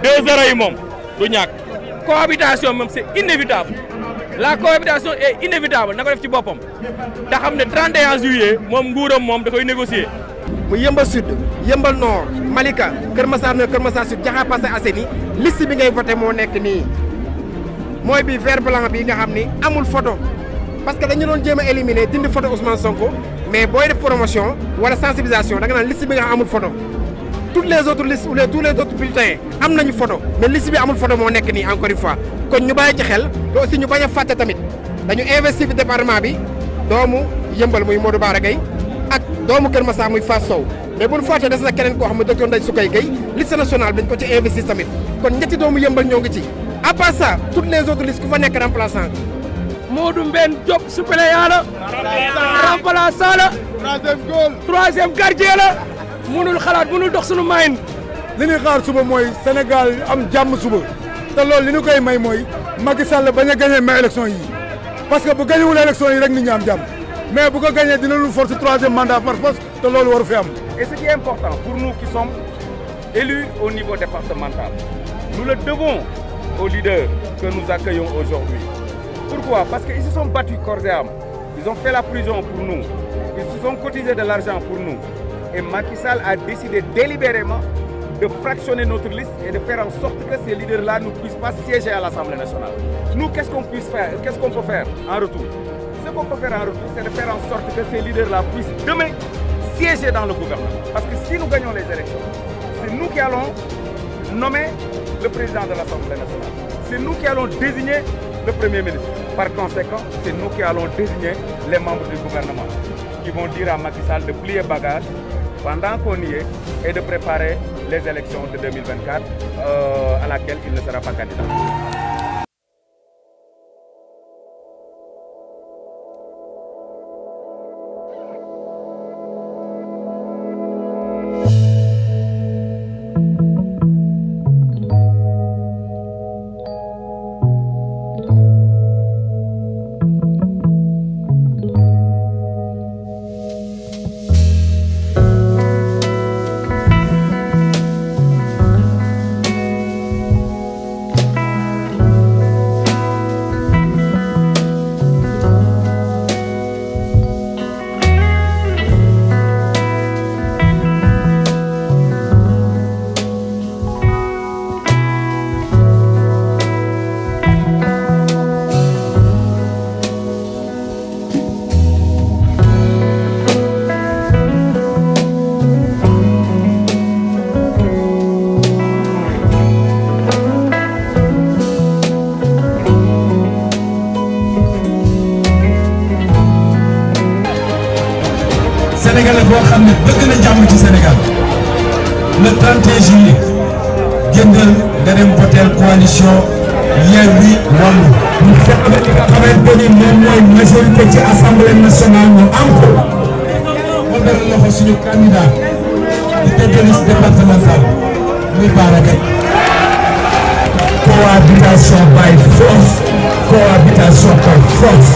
2-0 yi moom du ñàkk cohabitation moom c'est inévitable la cohabitation est inévitable na ko def ci boppam te xam ne 31 juillet moom nguuram moom da koy négocier. mu Yeumbeul Sud Yeumbeul Nord Malika Kër Massar Nord Kër Massar Sud Jaxaay Parcelles Assainies liste bi ngay voté moo nekk nii mooy bi vert blanc bi nga xam ni amul photo parce que dañu doon jéem a éliminer dindi photo Ousmane Sonko mais booy def promotion wala sensibilisation da nga naan liste bi nga xam amul photo toutes les autres listes ou tous les autres bulletins am nañu photo mais liste bi amul photo moo nekk nii encore une fois kon ñu bàyyi ci xel te aussi ñu bañ a fàtte tamit dañu investir fi département bi doomu Yeumbeul muy Modou Bara Gaye ak doomu Kër Massar muy Fass Sow mais bu ñu fàttee des na keneen koo xam ne docteur Ndeye Soukay Gueye liste nationale dañ ko ci investir tamit kon ñetti doomu Yeumbeul ñoo ngi ci à part ça toutes les autres listes ku fa nekk remplaçant Modou Mbène Diop suppléant la remplaçant la troisième gardien la mënul xalaat mënul dox suñu mayin li ñuy xaar suba mooy Sénégal am jàmm suba te loolu li ñu koy may mooy Macky Sall bañ a gagné ma élection yi parce que bu gagnéwul élection yi rek nit ñi am jàmm mais bu ko gagné dina lu force troisième mandat par force te loolu waru fi am. Et ce qui est important pour nous qui sommes élus au niveau départemental, nous le devons aux leaders que nous accueillons aujourd'hui. Pourquoi? Parce qu'ils se sont battus corps et âme. Ils ont fait la prison pour nous. Ils se sont cotisés de l'argent pour nous. Et Macky Sall a décidé délibérément de fractionner notre liste et de faire en sorte que ces leaders-là ne puissent pas siéger à l'Assemblée nationale. Nous, qu'est-ce qu'on peut faire en retour? Ce qu'on peut faire en retour, c'est de faire en sorte que ces leaders-là puissent demain siéger dans le gouvernement. Parce que si nous gagnons les élections, c'est nous qui allons nommer le président de l'Assemblée nationale. C'est nous qui allons désigner le Premier ministre. Par conséquent, c'est nous qui allons désigner les membres du gouvernement qui vont dire à Macky Sall de plier bagage pendant qu'on y est et de préparer les élections de 2024 à laquelle il ne sera pas candidat. Sénégalais boo xam ne bëgg na jàmm ci Sénégal le 31 juillet génnal nga dem voter coalition Yewwi Wallu ñu fekk li nga xamante ni moom mooy majorité ci assemblée nationale ñu am ko mu dal loxo suñu candidat di tête de liste départementale muy Bara Gaye cohabitation by force cohabitation par force